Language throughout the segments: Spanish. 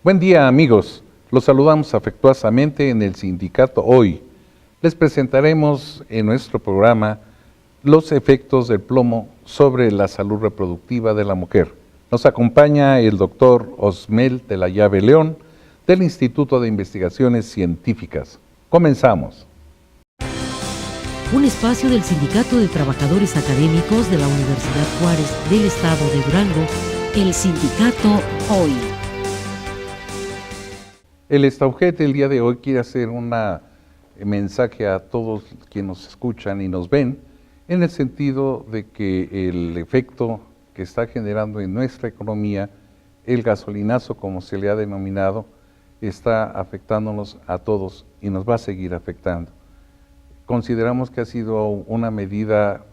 Buen día, amigos. Los saludamos afectuosamente en el Sindicato Hoy. Les presentaremos en nuestro programa los efectos del plomo sobre la salud reproductiva de la mujer. Nos acompaña el doctor Osmel de la Llave León, del Instituto de Investigaciones Científicas. Comenzamos. Un espacio del Sindicato de Trabajadores Académicos de la Universidad Juárez del Estado de Durango, el Sindicato Hoy. El Estaujet el día de hoy quiere hacer un mensaje a todos quienes nos escuchan y nos ven, en el sentido de que el efecto que está generando en nuestra economía, el gasolinazo, como se le ha denominado, está afectándonos a todos y nos va a seguir afectando. Consideramos que ha sido una medida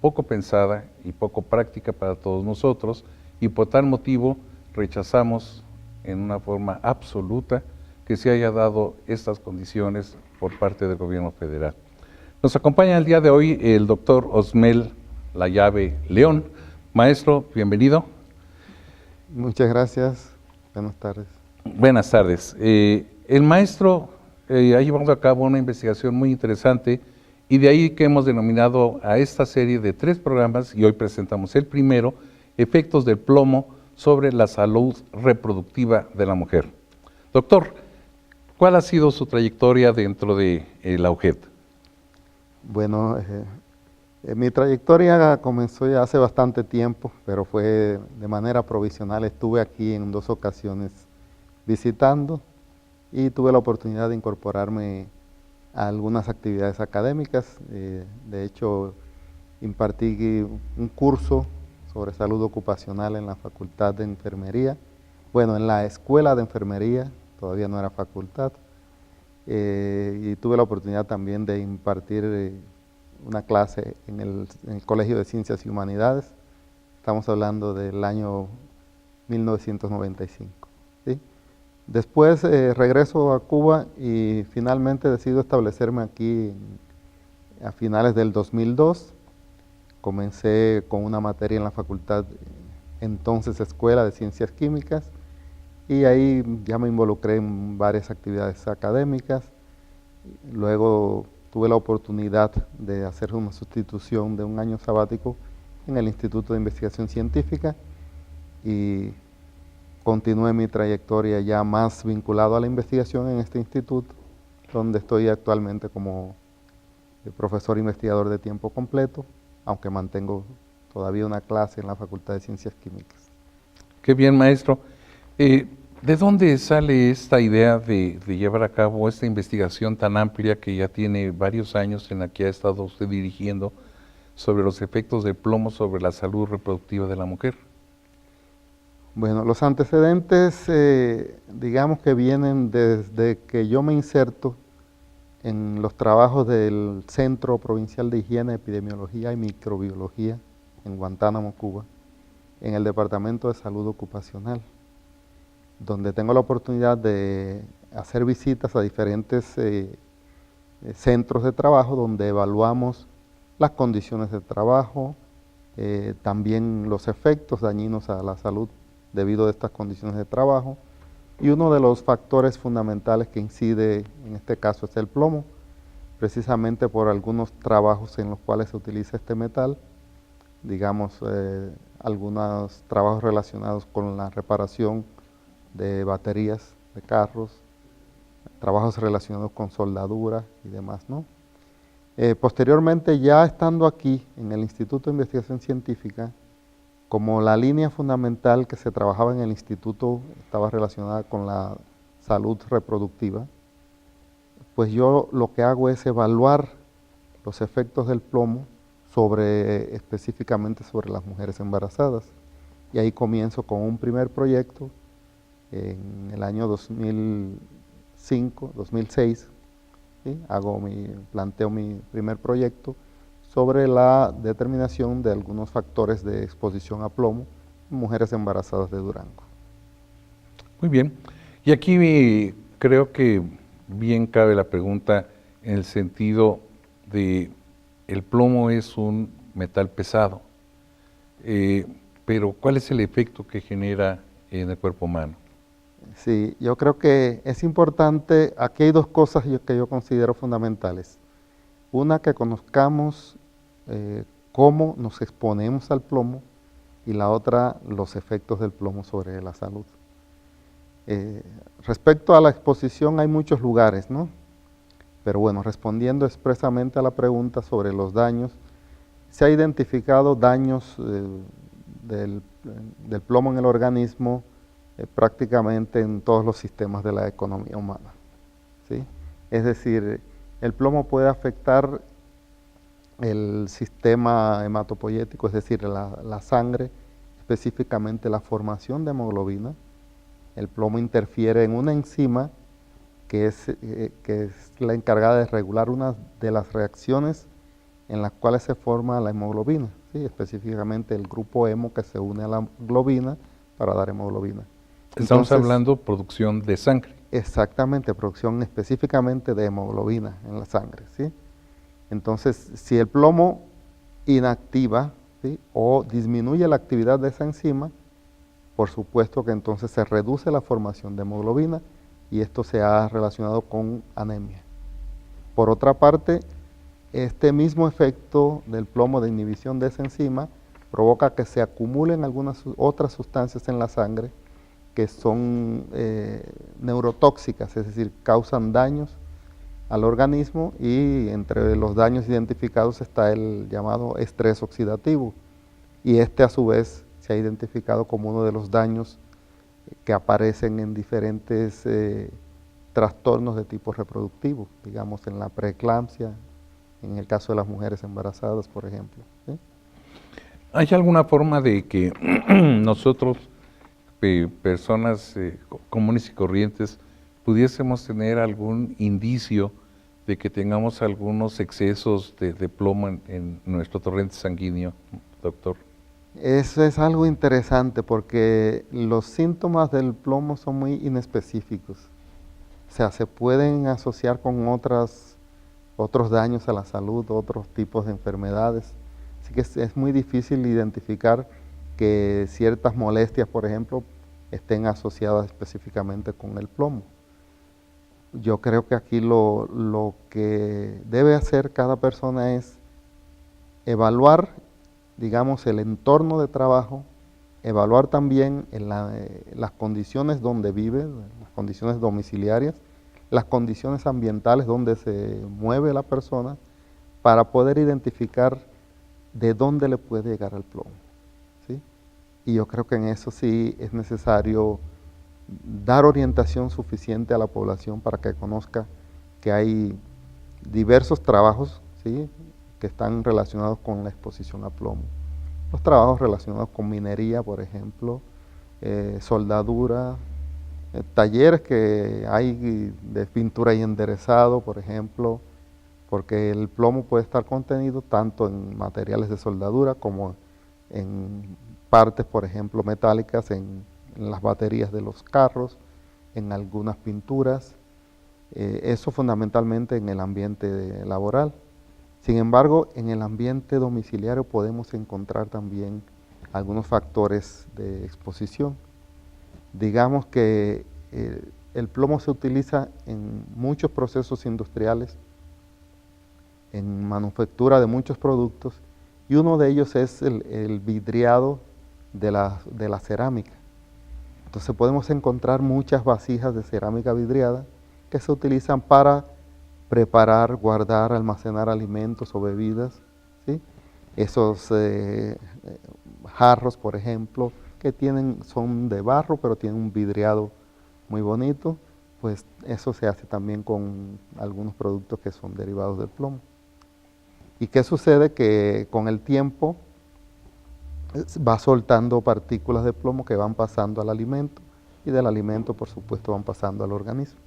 poco pensada y poco práctica para todos nosotros, y por tal motivo rechazamos en una forma absoluta que se haya dado estas condiciones por parte del gobierno federal. Nos acompaña el día de hoy el doctor Osmel La Llave León. Maestro, bienvenido. Muchas gracias. Buenas tardes. Buenas tardes. El maestro ha llevado a cabo una investigación muy interesante, y de ahí que hemos denominado a esta serie de 3 programas, y hoy presentamos el primero, efectos del plomo sobre la salud reproductiva de la mujer. Doctor, ¿cuál ha sido su trayectoria dentro de la UJED? Bueno, mi trayectoria comenzó ya hace bastante tiempo, pero fue de manera provisional. Estuve aquí en 2 ocasiones visitando y tuve la oportunidad de incorporarme a algunas actividades académicas. De hecho, impartí un curso sobre salud ocupacional en la Facultad de Enfermería, bueno, en la Escuela de Enfermería, todavía no era facultad, y tuve la oportunidad también de impartir una clase en el Colegio de Ciencias y Humanidades. Estamos hablando del año 1995. ¿sí? Después regreso a Cuba y finalmente decido establecerme aquí a finales del 2002. Comencé con una materia en la facultad, entonces Escuela de Ciencias Químicas, y ahí ya me involucré en varias actividades académicas. Luego tuve la oportunidad de hacer una sustitución de un año sabático en el Instituto de Investigación Científica y continué mi trayectoria ya más vinculado a la investigación en este instituto, donde estoy actualmente como profesor investigador de tiempo completo, aunque mantengo todavía una clase en la Facultad de Ciencias Químicas. Qué bien, maestro. ¿De dónde sale esta idea de llevar a cabo esta investigación tan amplia que ya tiene varios años en la que ha estado usted dirigiendo sobre los efectos del plomo sobre la salud reproductiva de la mujer? Bueno, los antecedentes, digamos que vienen desde que yo me inserto en los trabajos del Centro Provincial de Higiene, Epidemiología y Microbiología en Guantánamo, Cuba, en el Departamento de Salud Ocupacional, donde tengo la oportunidad de hacer visitas a diferentes centros de trabajo donde evaluamos las condiciones de trabajo, también los efectos dañinos a la salud debido a estas condiciones de trabajo. Y uno de los factores fundamentales que incide en este caso es el plomo, precisamente por algunos trabajos en los cuales se utiliza este metal, digamos, algunos trabajos relacionados con la reparación de baterías de carros, trabajos relacionados con soldadura y demás, ¿no? Posteriormente, ya estando aquí en el Instituto de Investigación Científica, como la línea fundamental que se trabajaba en el instituto estaba relacionada con la salud reproductiva, pues yo lo que hago es evaluar los efectos del plomo específicamente sobre las mujeres embarazadas. Y ahí comienzo con un primer proyecto en el año 2006, ¿sí? Planteo mi primer proyecto sobre la determinación de algunos factores de exposición a plomo en mujeres embarazadas de Durango. Muy bien. Y aquí creo que bien cabe la pregunta en el sentido de el plomo es un metal pesado, pero ¿cuál es el efecto que genera en el cuerpo humano? Sí, yo creo que es importante, aquí hay dos cosas que yo considero fundamentales. Una, que conozcamos cómo nos exponemos al plomo, y la otra, los efectos del plomo sobre la salud. Respecto a la exposición, hay muchos lugares, ¿no? Pero bueno, respondiendo expresamente a la pregunta sobre los daños, se ha identificado daños del plomo en el organismo prácticamente en todos los sistemas de la economía humana, ¿sí? Es decir, el plomo puede afectar el sistema hematopoyético, es decir, la sangre, específicamente la formación de hemoglobina. El plomo interfiere en una enzima que es la encargada de regular una de las reacciones en las cuales se forma la hemoglobina, ¿sí? Específicamente el grupo hemo que se une a la globina para dar hemoglobina. Estamos hablando de producción de sangre. Exactamente, producción específicamente de hemoglobina en la sangre, ¿sí? Entonces, si el plomo inactiva, ¿sí?, o disminuye la actividad de esa enzima, por supuesto que entonces se reduce la formación de hemoglobina y esto se ha relacionado con anemia. Por otra parte, este mismo efecto del plomo de inhibición de esa enzima provoca que se acumulen algunas otras sustancias en la sangre que son neurotóxicas, es decir, causan daños al organismo, y entre los daños identificados está el llamado estrés oxidativo, y este a su vez se ha identificado como uno de los daños que aparecen en diferentes trastornos de tipo reproductivo, digamos en la preeclampsia, en el caso de las mujeres embarazadas, por ejemplo, ¿sí? ¿Hay alguna forma de que nosotros, personas comunes y corrientes, pudiésemos tener algún indicio de que tengamos algunos excesos de plomo en nuestro torrente sanguíneo, doctor? Eso es algo interesante porque los síntomas del plomo son muy inespecíficos. O sea, se pueden asociar con otros daños a la salud, otros tipos de enfermedades. Así que es muy difícil identificar que ciertas molestias, por ejemplo, estén asociadas específicamente con el plomo. Yo creo que aquí lo que debe hacer cada persona es evaluar, digamos, el entorno de trabajo, evaluar también las condiciones donde vive, las condiciones domiciliarias, las condiciones ambientales donde se mueve la persona, para poder identificar de dónde le puede llegar el plomo, ¿sí? Y yo creo que en eso sí es necesario dar orientación suficiente a la población para que conozca que hay diversos trabajos, ¿sí?, que están relacionados con la exposición a plomo. Los trabajos relacionados con minería, por ejemplo, soldadura, talleres que hay de pintura y enderezado, por ejemplo, porque el plomo puede estar contenido tanto en materiales de soldadura como en partes, por ejemplo, metálicas, en las baterías de los carros, en algunas pinturas, eso fundamentalmente en el ambiente laboral. Sin embargo, en el ambiente domiciliario podemos encontrar también algunos factores de exposición. Digamos que el plomo se utiliza en muchos procesos industriales, en manufactura de muchos productos, y uno de ellos es el vidriado de la cerámica. Entonces podemos encontrar muchas vasijas de cerámica vidriada que se utilizan para preparar, guardar, almacenar alimentos o bebidas, ¿sí? Esos jarros, por ejemplo, que son de barro, pero tienen un vidriado muy bonito, pues eso se hace también con algunos productos que son derivados del plomo. ¿Y qué sucede? Que con el tiempo va soltando partículas de plomo que van pasando al alimento, y del alimento, por supuesto, van pasando al organismo.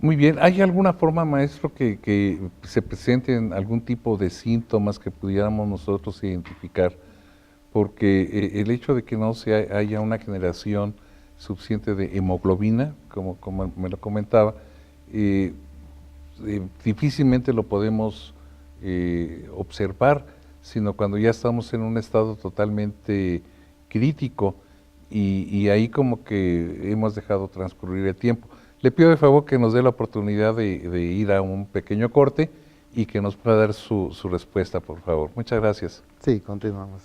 Muy bien. ¿Hay alguna forma, maestro, que se presenten algún tipo de síntomas que pudiéramos nosotros identificar? Porque el hecho de que no haya una generación suficiente de hemoglobina, como me lo comentaba, difícilmente lo podemos observar, sino cuando ya estamos en un estado totalmente crítico. y ahí como que hemos dejado transcurrir el tiempo. Le pido de favor que nos dé la oportunidad de ir a un pequeño corte y que nos pueda dar su respuesta, por favor. Muchas gracias. Sí, continuamos.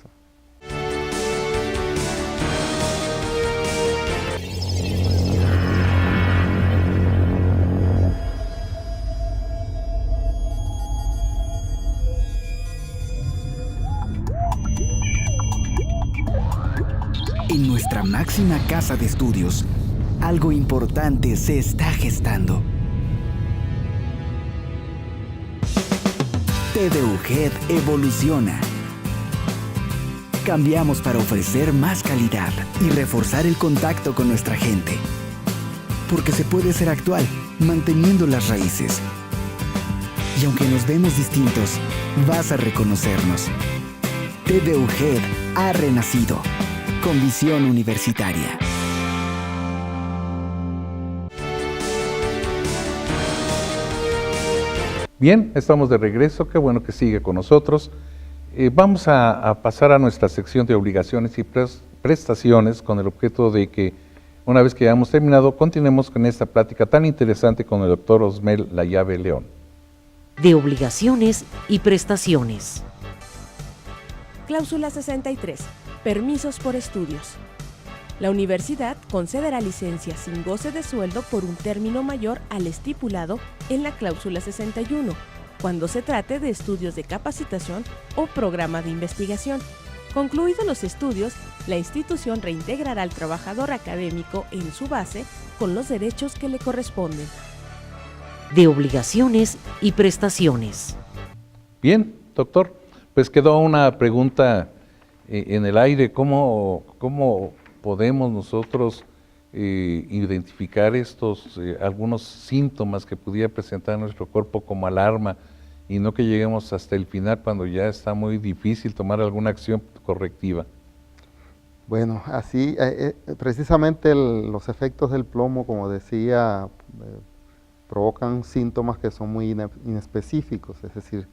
En nuestra máxima casa de estudios, algo importante se está gestando. TVUGED evoluciona. Cambiamos para ofrecer más calidad y reforzar el contacto con nuestra gente. Porque se puede ser actual, manteniendo las raíces. Y aunque nos vemos distintos, vas a reconocernos. TVUGED ha renacido, con visión universitaria. Bien, estamos de regreso, qué bueno que sigue con nosotros. Vamos a pasar a nuestra sección de obligaciones y prestaciones con el objeto de que una vez que hayamos terminado, continuemos con esta plática tan interesante con el doctor Osmel Layave León. De obligaciones y prestaciones. Cláusula 63. Permisos por estudios. La universidad concederá licencia sin goce de sueldo por un término mayor al estipulado en la cláusula 61, cuando se trate de estudios de capacitación o programa de investigación. Concluidos los estudios, la institución reintegrará al trabajador académico en su base con los derechos que le corresponden. De obligaciones y prestaciones. Bien, doctor, pues quedó una pregunta en el aire. ¿Cómo podemos nosotros identificar algunos síntomas que pudiera presentar nuestro cuerpo como alarma y no que lleguemos hasta el final cuando ya está muy difícil tomar alguna acción correctiva? Bueno, así precisamente los efectos del plomo, como decía, provocan síntomas que son muy inespecíficos, es decir,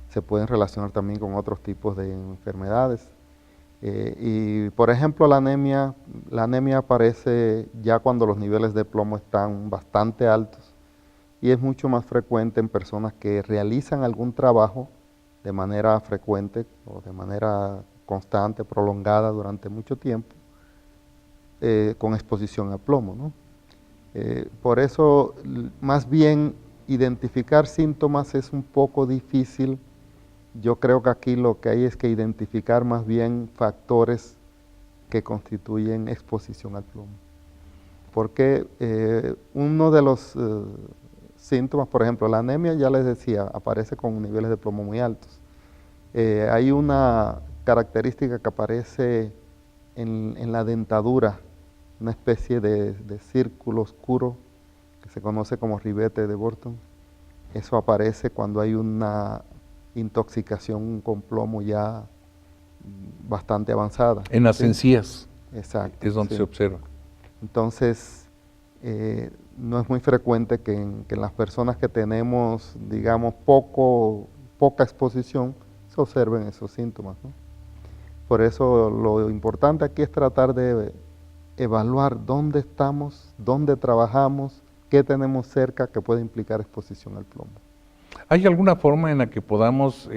se pueden relacionar también con otros tipos de enfermedades. Y por ejemplo la anemia aparece ya cuando los niveles de plomo están bastante altos y es mucho más frecuente en personas que realizan algún trabajo de manera frecuente o de manera constante, prolongada durante mucho tiempo, con exposición a plomo, ¿no? Por eso más bien identificar síntomas es un poco difícil. Yo creo que aquí lo que hay es que identificar más bien factores que constituyen exposición al plomo. Porque uno de los síntomas, por ejemplo, la anemia, ya les decía, aparece con niveles de plomo muy altos. Hay una característica que aparece en la dentadura, una especie de círculo oscuro que se conoce como ribete de Burton. Eso aparece cuando hay una intoxicación con plomo ya bastante avanzada. En las encías. Exacto. Es donde se observa. Entonces, no es muy frecuente que en las personas que tenemos, digamos, poca exposición, se observen esos síntomas, ¿no? Por eso lo importante aquí es tratar de evaluar dónde estamos, dónde trabajamos, qué tenemos cerca que puede implicar exposición al plomo. ¿Hay alguna forma en la que podamos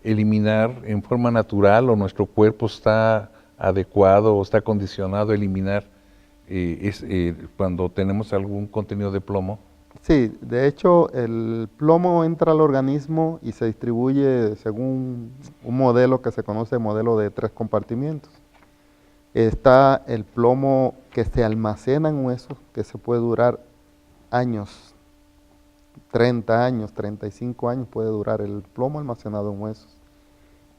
eliminar en forma natural o nuestro cuerpo está adecuado o está condicionado a eliminar cuando tenemos algún contenido de plomo? Sí, de hecho el plomo entra al organismo y se distribuye según un modelo que se conoce, modelo de 3 compartimientos. Está el plomo que se almacena en huesos, que se puede durar años, 30 años, 35 años puede durar el plomo almacenado en huesos.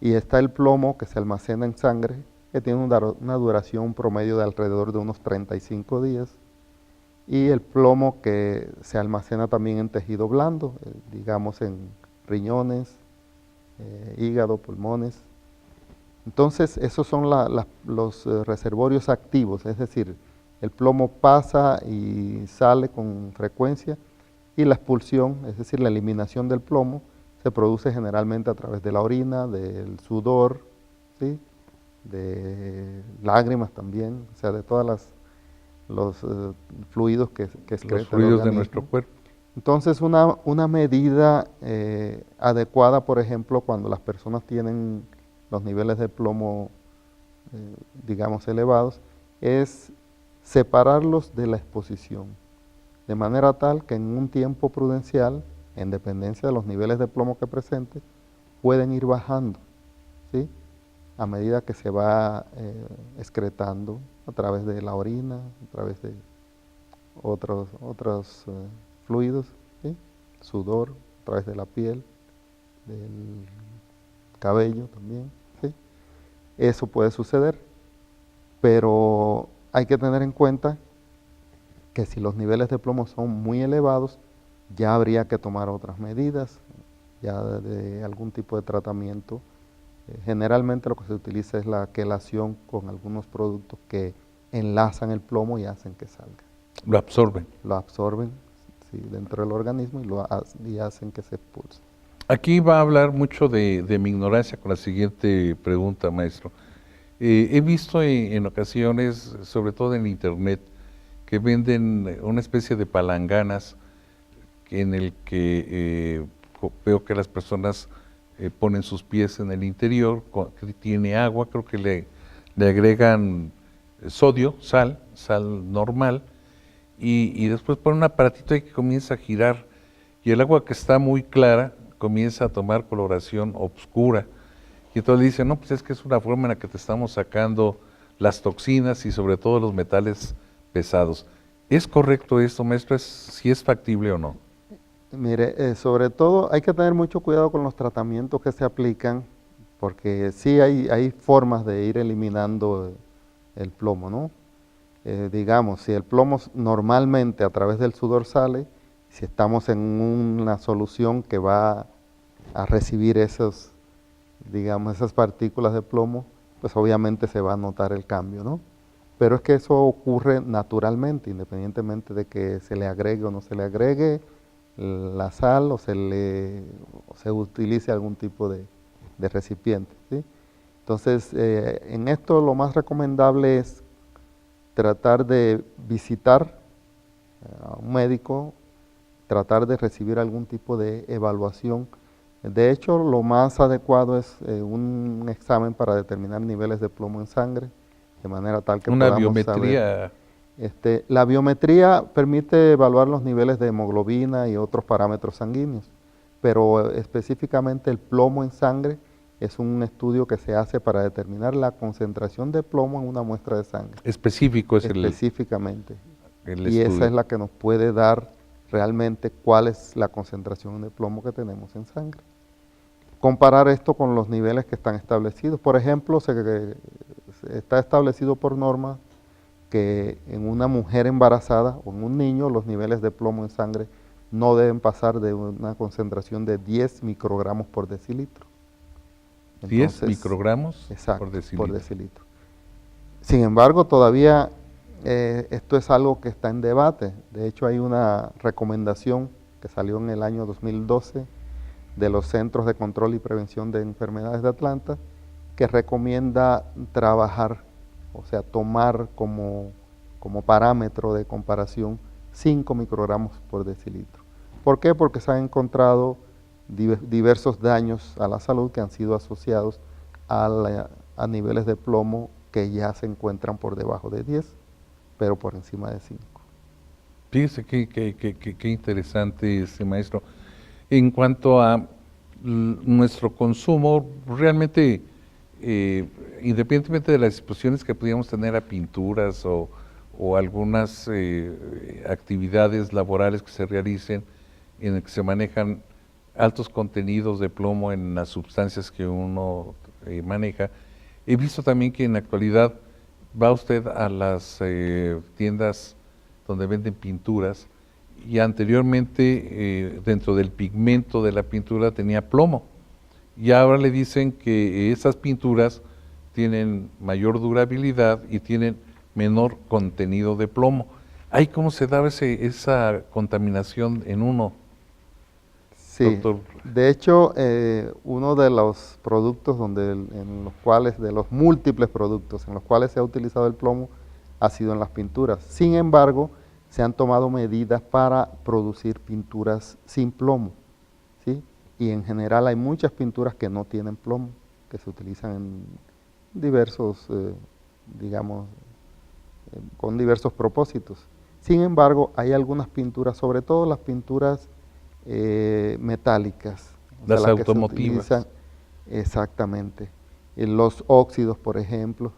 Y está el plomo que se almacena en sangre, que tiene una duración promedio de alrededor de unos 35 días. Y el plomo que se almacena también en tejido blando, digamos en riñones, hígado, pulmones. Entonces, esos son los reservorios activos, es decir, el plomo pasa y sale con frecuencia y la expulsión, es decir, la eliminación del plomo, se produce generalmente a través de la orina, del sudor, ¿sí? de lágrimas también, o sea, de todos los fluidos que excreta Los fluidos el de organismo. nuestro cuerpo. Entonces, una medida adecuada, por ejemplo, cuando las personas tienen los niveles de plomo, digamos, elevados, es separarlos de la exposición, de manera tal que en un tiempo prudencial, en dependencia de los niveles de plomo que presente, pueden ir bajando, ¿sí?, a medida que se va excretando a través de la orina, a través de otros fluidos, ¿sí?, sudor, a través de la piel, del cabello también, ¿sí? Eso puede suceder, pero hay que tener en cuenta que si los niveles de plomo son muy elevados, ya habría que tomar otras medidas, ya de algún tipo de tratamiento. Generalmente lo que se utiliza es la quelación con algunos productos que enlazan el plomo y hacen que salga. Lo absorben. Lo absorben, sí, dentro del organismo y hacen que se expulse. Aquí va a hablar mucho de mi ignorancia con la siguiente pregunta, maestro. He visto en ocasiones, sobre todo en internet, que venden una especie de palanganas en el que veo que las personas ponen sus pies en el interior, que tiene agua, creo que le agregan sodio, sal normal, y después ponen un aparatito ahí que comienza a girar, y el agua que está muy clara comienza a tomar coloración oscura. Y entonces dicen, no, pues es que es una forma en la que te estamos sacando las toxinas y sobre todo los metales pesados. ¿Es correcto esto, maestro? ¿Si es factible o no? Mire, sobre todo hay que tener mucho cuidado con los tratamientos que se aplican, porque sí hay formas de ir eliminando el plomo, ¿no? Digamos, si el plomo normalmente a través del sudor sale, si estamos en una solución que va a recibir esas partículas de plomo, pues obviamente se va a notar el cambio, ¿no? Pero es que eso ocurre naturalmente, independientemente de que se le agregue o no se le agregue la sal o se utilice algún tipo de recipiente, ¿sí? Entonces, en esto lo más recomendable es tratar de visitar a un médico, tratar de recibir algún tipo de evaluación. De hecho, lo más adecuado es un examen para determinar niveles de plomo en sangre, de manera tal que una podamos biometría. saber. La biometría permite evaluar los niveles de hemoglobina y otros parámetros sanguíneos, pero específicamente el plomo en sangre es un estudio que se hace para determinar la concentración de plomo en una muestra de sangre. Específico es específicamente. el Y estudio. esa es la que nos puede dar realmente cuál es la concentración de plomo que tenemos en sangre. Comparar esto con los niveles que están establecidos. Por ejemplo, está establecido por norma que en una mujer embarazada o en un niño los niveles de plomo en sangre no deben pasar de una concentración de 10 microgramos por decilitro. 10 microgramos exacto, por decilitro. Sin embargo, todavía esto es algo que está en debate. De hecho, hay una recomendación que salió en el año 2012 de los Centros de Control y Prevención de Enfermedades de Atlanta, que recomienda trabajar, o sea, tomar como parámetro de comparación 5 microgramos por decilitro. ¿Por qué? Porque se han encontrado diversos daños a la salud que han sido asociados a niveles de plomo que ya se encuentran por debajo de 10, pero por encima de 5. Fíjese qué interesante, maestro. En cuanto a nuestro consumo, realmente, independientemente de las exposiciones que pudiéramos tener a pinturas o algunas actividades laborales que se realicen en el que se manejan altos contenidos de plomo en las sustancias que uno maneja, he visto también que en la actualidad va usted a las tiendas donde venden pinturas y anteriormente dentro del pigmento de la pintura tenía plomo y ahora le dicen que esas pinturas tienen mayor durabilidad y tienen menor contenido de plomo. ¿Ahí cómo se da esa contaminación en uno? Sí, doctor? de hecho, uno de los productos de los múltiples productos en los cuales se ha utilizado el plomo ha sido en las pinturas. Sin embargo, se han tomado medidas para producir pinturas sin plomo, ¿sí? Y en general hay muchas pinturas que no tienen plomo, que se utilizan en diversos, con diversos propósitos. Sin embargo, hay algunas pinturas, sobre todo las pinturas metálicas, Las que se automotivas. utilizan, exactamente. Los óxidos, por ejemplo,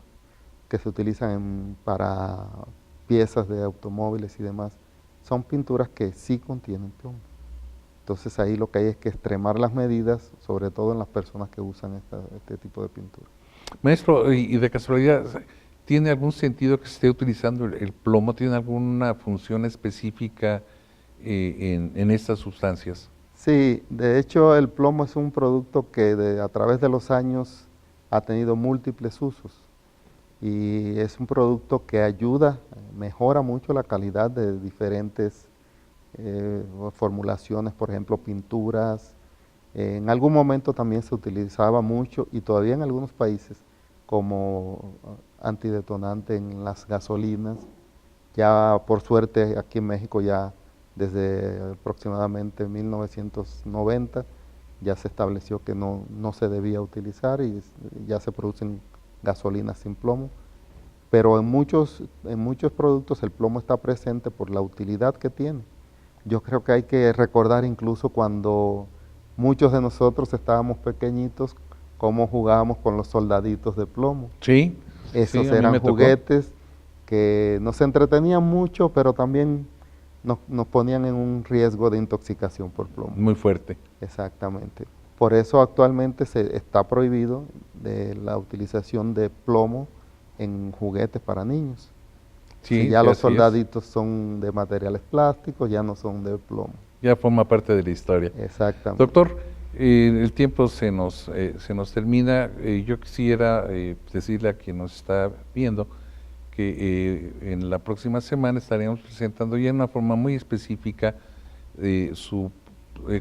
que se utilizan para piezas de automóviles y demás, son pinturas que sí contienen plomo. Entonces ahí lo que hay es que extremar las medidas, sobre todo en las personas que usan este tipo de pintura. Maestro, y de casualidad, ¿tiene algún sentido que se esté utilizando el plomo? ¿Tiene alguna función específica en estas sustancias? Sí, de hecho el plomo es un producto que a través de los años ha tenido múltiples usos y es un producto que ayuda, mejora mucho la calidad de diferentes formulaciones, por ejemplo pinturas. En algún momento también se utilizaba mucho y todavía en algunos países como antidetonante en las gasolinas. Ya por suerte aquí en México ya desde aproximadamente 1990 ya se estableció que no se debía utilizar y ya se producen gasolinas sin plomo. Pero en muchos productos el plomo está presente por la utilidad que tiene. Yo creo que hay que recordar incluso cuando muchos de nosotros estábamos pequeñitos, cómo jugábamos con los soldaditos de plomo. Sí. Esos sí, a mí eran me tocó. juguetes que nos entretenían mucho, pero también nos ponían en un riesgo de intoxicación por plomo. Muy fuerte. Exactamente. Por eso actualmente se está prohibido la utilización de plomo en juguetes para niños. Sí, Si ya sí, los así es. soldaditos son de materiales plásticos, ya no son de plomo. Ya forma parte de la historia. Exactamente. Doctor, el tiempo se nos termina. Yo quisiera decirle a quien nos está viendo que en la próxima semana estaremos presentando ya en una forma muy específica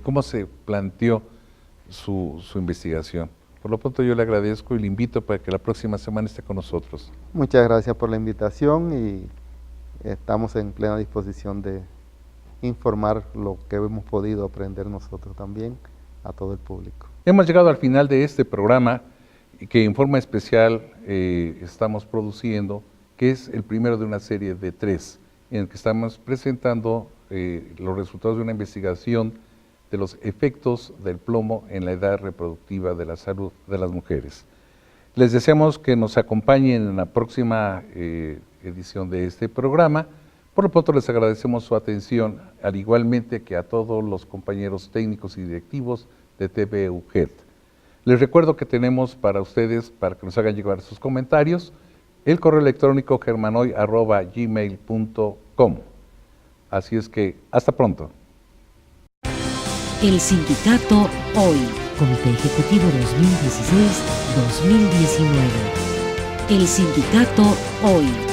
cómo se planteó su investigación. Por lo pronto yo le agradezco y le invito para que la próxima semana esté con nosotros. Muchas gracias por la invitación y estamos en plena disposición de informar lo que hemos podido aprender nosotros también a todo el público. Hemos llegado al final de este programa que en forma especial estamos produciendo, que es el primero de una serie de 3, en el que estamos presentando los resultados de una investigación de los efectos del plomo en la edad reproductiva de la salud de las mujeres. Les deseamos que nos acompañen en la próxima edición de este programa. Por lo pronto les agradecemos su atención, al igualmente que a todos los compañeros técnicos y directivos de TV UGED. Les recuerdo que tenemos para ustedes, para que nos hagan llegar sus comentarios, el correo electrónico germanoy@gmail.com. Así es que, hasta pronto. El Sindicato Hoy, Comité Ejecutivo 2016-2019. El Sindicato Hoy.